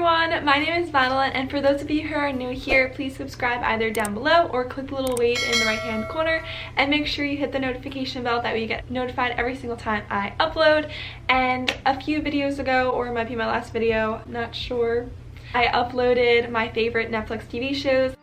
everyone, my name is Madeline, and for those of you who are new here, please subscribe either down below or click the little wave in the right hand corner, and make sure you hit the notification bell, that way you get notified every single time I upload. And a few videos ago, or it might be my last video, not sure, I uploaded my favorite Netflix TV shows.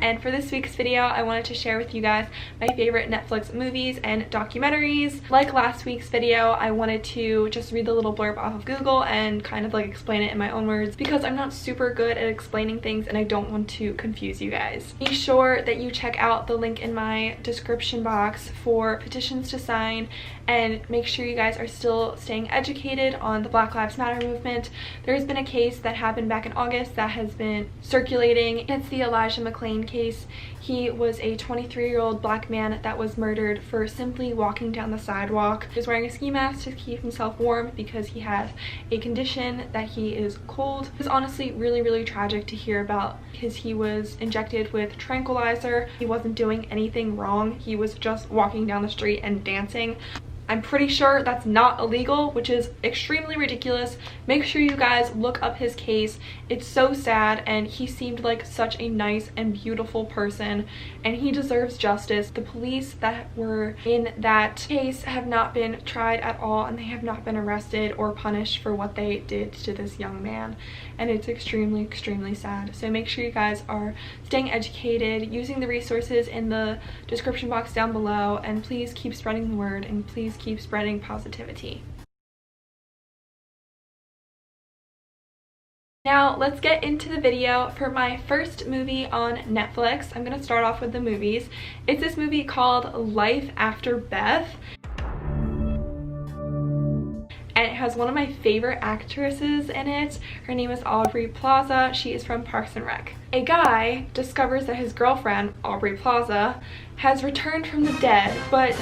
And for this week's video, I wanted to share with you guys my favorite Netflix movies and documentaries. Like last week's video, I wanted to just read the little blurb off of Google and kind of like explain it in my own words, because I'm not super good at explaining things and I don't want to confuse you guys. Be sure that you check out the link in my description box for petitions to sign, and make sure you guys are still staying educated on the Black Lives Matter movement. There's been a case that happened back in August that has been circulating. It's the Elijah McClain case. He was a 23-year-old black man that was murdered for simply walking down the sidewalk. He was wearing a ski mask to keep himself warm because he has a condition that he is cold. It was honestly really tragic to hear about, because he was injected with tranquilizer. He wasn't doing anything wrong. He was just walking down the street and dancing. I'm pretty sure that's not illegal, which is extremely ridiculous. Make sure you guys look up his case. It's so sad, and he seemed like such a nice and beautiful person, and he deserves justice. The police that were in that case have not been tried at all, and they have not been arrested or punished for what they did to this young man, and it's extremely sad. So make sure you guys are staying educated, using the resources in the description box down below, and please keep spreading the word, and please keep spreading positivity. Now let's get into the video for my first movie on Netflix. I'm gonna start off with the movies. It's this movie called Life After Beth, and it has one of my favorite actresses in it. Her name is Aubrey Plaza. She is from Parks and Rec. A guy discovers that his girlfriend, Aubrey Plaza, has returned from the dead, but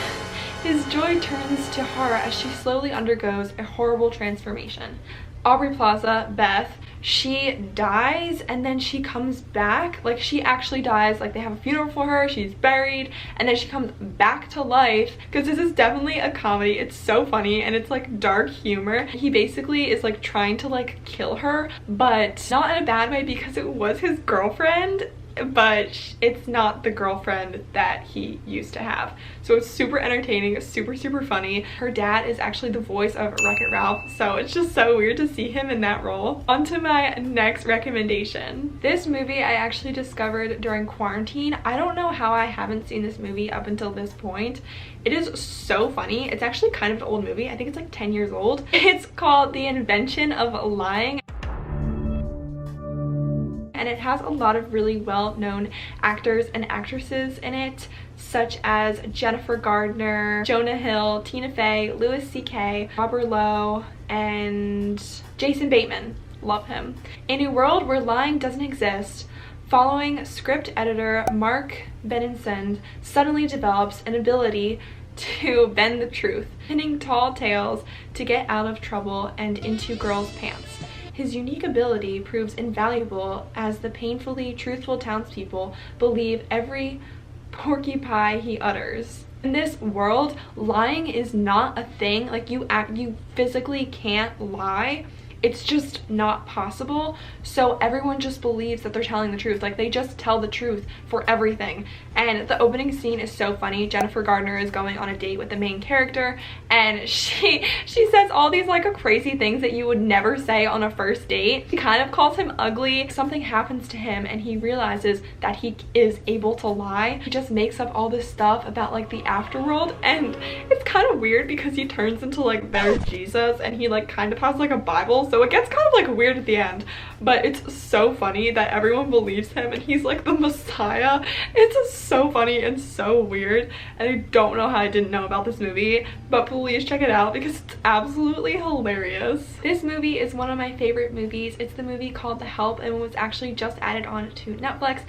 his joy turns to horror as she slowly undergoes a horrible transformation. Aubrey Plaza, Beth, she dies and then she comes back. Like, she actually dies. Like, they have a funeral for her, she's buried, and then she comes back to life, because this is definitely a comedy. It's so funny, and it's like dark humor. He basically is like trying to like kill her, but not in a bad way, because it was his girlfriend, but it's not the girlfriend that he used to have. So it's super entertaining, super funny. Her dad is actually the voice of Wreck-It Ralph, so it's just so weird to see him in that role. On to my next recommendation. This movie I actually discovered during quarantine. I don't know how I haven't seen this movie up until this point. It is so funny. It's actually kind of an old movie. I think it's like 10 years old. It's called The Invention of Lying, and it has a lot of really well-known actors and actresses in it, such as Jennifer Gardner, Jonah Hill, Tina Fey, Louis C.K., Robert Lowe, and Jason Bateman. Love him. In a world where lying doesn't exist, following script editor Mark Benenson suddenly develops an ability to bend the truth, pinning tall tales to get out of trouble and into girls' pants. His unique ability proves invaluable as the painfully truthful townspeople believe every porky pie he utters. In this world, lying is not a thing. Like, you physically can't lie. It's just not possible. So everyone just believes that they're telling the truth. Like, they just tell the truth for everything. And the opening scene is so funny. Jennifer Gardner is going on a date with the main character, and she says all these like crazy things that you would never say on a first date. She kind of calls him ugly. Something happens to him and he realizes that he is able to lie. He just makes up all this stuff about like the afterworld, and it's kind of weird because he turns into like their Jesus, and he like kind of has like a Bible, so it gets kind of like weird at the end. But it's so funny that everyone believes him and he's like the Messiah. It's so funny and so weird, and I don't know how I didn't know about this movie, but please check it out because it's absolutely hilarious. This movie is one of my favorite movies. It's the movie called The Help, and was actually just added on to Netflix.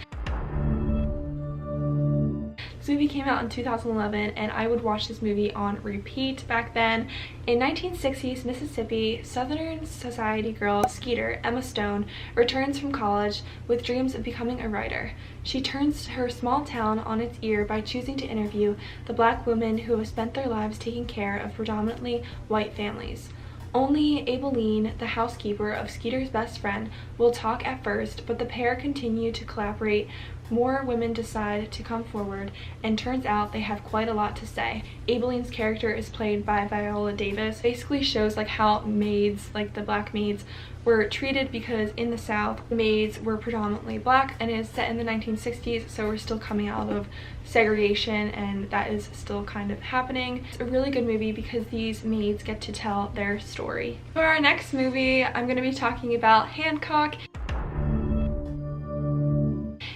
This movie came out in 2011, and I would watch this movie on repeat back then. In 1960s Mississippi, Southern society girl Skeeter Emma Stone returns from college with dreams of becoming a writer. She turns her small town on its ear by choosing to interview the black women who have spent their lives taking care of predominantly white families. Only Aibileen, the housekeeper of Skeeter's best friend, will talk at first, but the pair continue to collaborate. More women decide to come forward, and turns out they have quite a lot to say. Aibileen's character is played by Viola Davis. Basically shows like how maids, like the black maids, were treated, because in the South, maids were predominantly black, and it is set in the 1960s, so we're still coming out of segregation, and that is still kind of happening. It's a really good movie because these maids get to tell their story. For our next movie, I'm going to be talking about Hancock.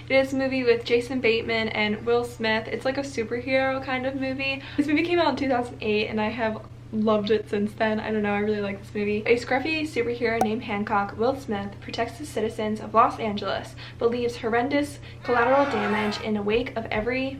It is a movie with Jason Bateman and Will Smith. It's like a superhero kind of movie. This movie came out in 2008 and I have loved it since then. I don't know, I really like this movie. A scruffy superhero named Hancock, Will Smith, protects the citizens of Los Angeles, but leaves horrendous collateral damage in the wake of every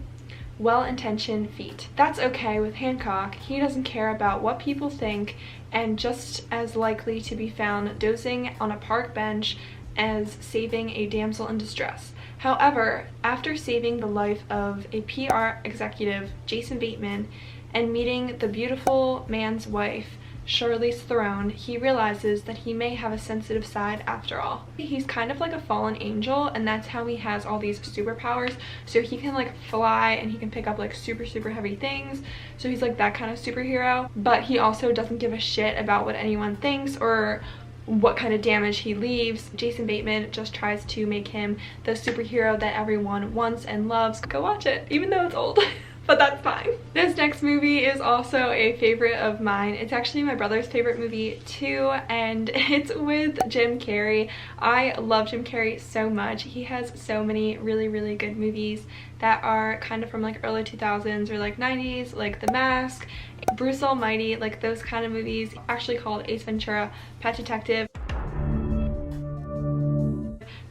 well-intentioned feat. That's okay with Hancock. He doesn't care about what people think, and just as likely to be found dozing on a park bench as saving a damsel in distress. However, after saving the life of a PR executive, Jason Bateman, and meeting the beautiful man's wife, Charlize Theron, he realizes that he may have a sensitive side after all. He's kind of like a fallen angel, and that's how he has all these superpowers. So he can like fly, and he can pick up like super heavy things. So he's like that kind of superhero, but he also doesn't give a shit about what anyone thinks or what kind of damage he leaves. Jason Bateman just tries to make him the superhero that everyone wants and loves. Go watch it, even though it's old. But that's fine. This next movie is also a favorite of mine. It's actually my brother's favorite movie too, and it's with Jim Carrey. I love Jim Carrey so much. He has so many really good movies that are kind of from like early 2000s or like 90s, like The Mask, Bruce Almighty, like those kind of movies. Actually called Ace Ventura Pet Detective.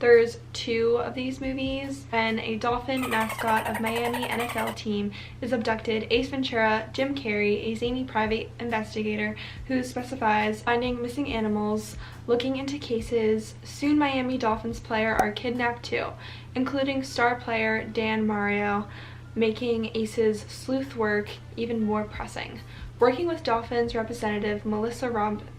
There's 2 of these movies. When a dolphin mascot of Miami NFL team is abducted, Ace Ventura, Jim Carrey, a zany private investigator who specifies finding missing animals, looking into cases. Soon Miami Dolphins player are kidnapped too, including star player Dan Mario, making Ace's sleuth work even more pressing. Working with Dolphins representative Melissa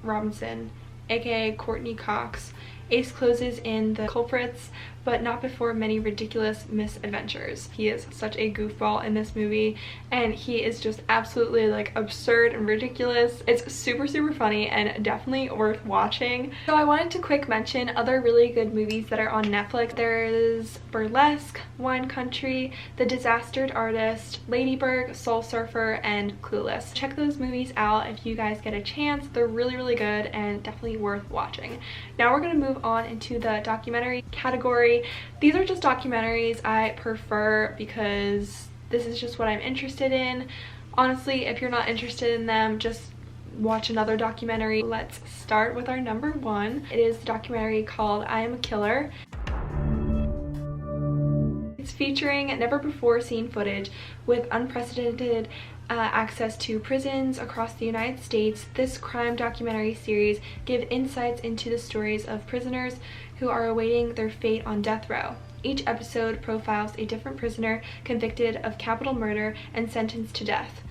Robinson, aka Courtney Cox, Ace closes in the culprits, but not before many ridiculous misadventures. He is such a goofball in this movie, and he is just absolutely like absurd and ridiculous. It's super funny and definitely worth watching. So I wanted to quick mention other really good movies that are on Netflix. There's Burlesque, Wine Country, The Disastered Artist, Ladybird, Soul Surfer, and Clueless. Check those movies out if you guys get a chance. They're really good and definitely worth watching. Now we're gonna move on into the documentary category. These are just documentaries I prefer because this is just what I'm interested in. Honestly, if you're not interested in them, just watch another documentary. Let's start with our number 1. It is the documentary called I Am a Killer. It's featuring never before seen footage with unprecedented access to prisons across the United States. This crime documentary series gives insights into the stories of prisoners who are awaiting their fate on death row. Each episode profiles a different prisoner convicted of capital murder and sentenced to death.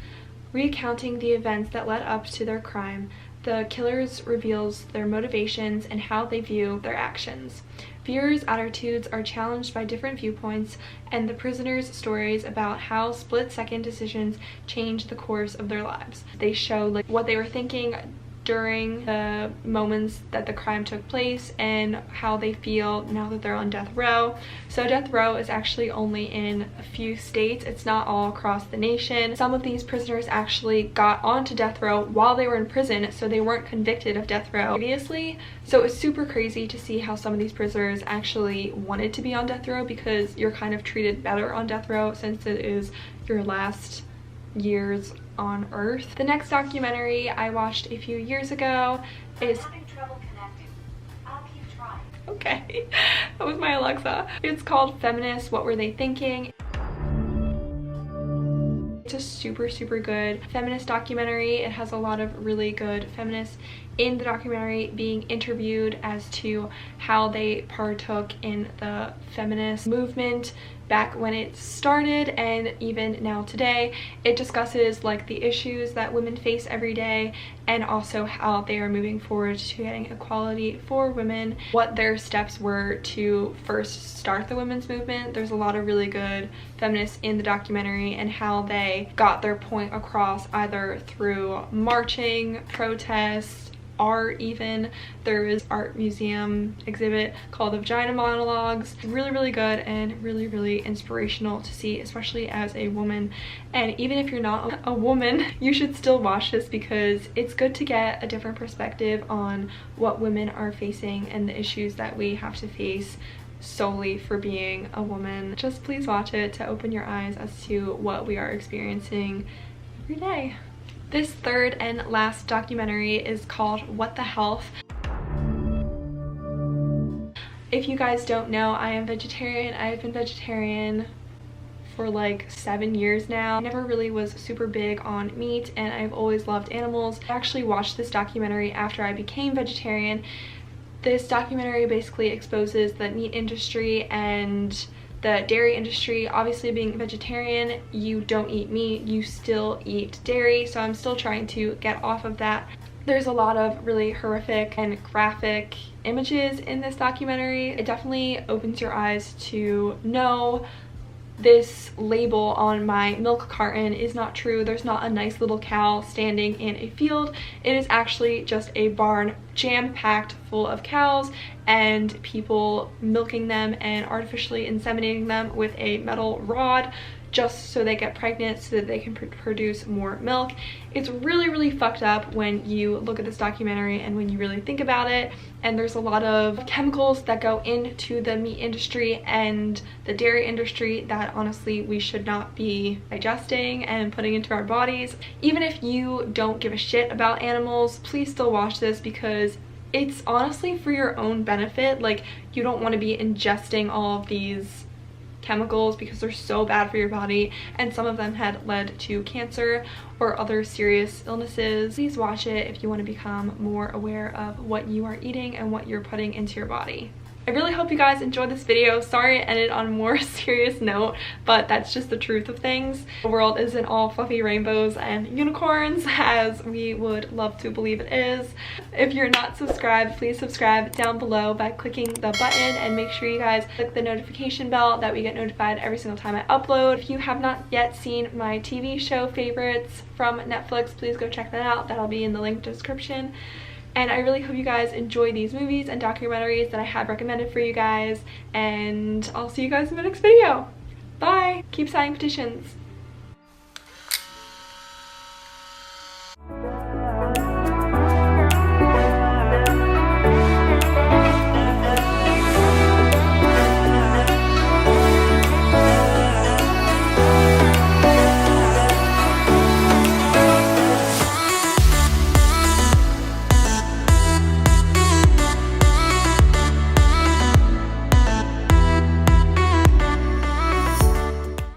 Recounting the events that led up to their crime, the killers reveals their motivations and how they view their actions. Viewers' attitudes are challenged by different viewpoints, and the prisoners' stories about how split-second decisions change the course of their lives. They show like what they were thinking during the moments that the crime took place and how they feel now that they're on death row. So death row is actually only in a few states. It's not all across the nation. Some of these prisoners actually got onto death row while they were in prison, so they weren't convicted of death row previously. So it's super crazy to see how some of these prisoners actually wanted to be on death row, because you're kind of treated better on death row since it is your last years on earth. The next documentary I watched a few years ago is okay, that was my Alexa. It's called Feminists, What Were They Thinking? It's a super good feminist documentary. It has a lot of really good feminist in the documentary being interviewed as to how they partook in the feminist movement back when it started and even now today. It discusses like the issues that women face every day and also how they are moving forward to getting equality for women, what their steps were to first start the women's movement. There's a lot of really good feminists in the documentary and how they got their point across either through marching, protests, art even. There is art museum exhibit called the Vagina Monologues. Really good and really inspirational to see, especially as a woman. And even if you're not a woman, you should still watch this because it's good to get a different perspective on what women are facing and the issues that we have to face solely for being a woman. Just please watch it to open your eyes as to what we are experiencing every day. This third and last documentary is called What the Health. If you guys don't know, I am vegetarian. I have been vegetarian for like 7 years now. I never really was super big on meat and I've always loved animals. I actually watched this documentary after I became vegetarian. This documentary basically exposes the meat industry and the dairy industry. Obviously, being vegetarian, you don't eat meat, you still eat dairy, so I'm still trying to get off of that. There's a lot of really horrific and graphic images in this documentary. It definitely opens your eyes to know this label on my milk carton is not true. There's not a nice little cow standing in a field. It is actually just a barn jam-packed full of cows and people milking them and artificially inseminating them with a metal rod just so they get pregnant so that they can produce more milk. It's really fucked up when you look at this documentary and when you really think about it. And there's a lot of chemicals that go into the meat industry and the dairy industry that honestly we should not be digesting and putting into our bodies. Even if you don't give a shit about animals, please still watch this because it's honestly for your own benefit. Like, you don't want to be ingesting all of these chemicals because they're so bad for your body, and some of them had led to cancer or other serious illnesses. Please watch it if you want to become more aware of what you are eating and what you're putting into your body. I really hope you guys enjoyed this video. Sorry it ended on a more serious note, but that's just the truth of things. The world isn't all fluffy rainbows and unicorns as we would love to believe it is. If you're not subscribed, please subscribe down below by clicking the button, and make sure you guys click the notification bell that we get notified every single time I upload. If you have not yet seen my TV show favorites from Netflix, please go check that out. That'll be in the link description. And I really hope you guys enjoy these movies and documentaries that I have recommended for you guys. And I'll see you guys in my next video. Bye! Keep signing petitions.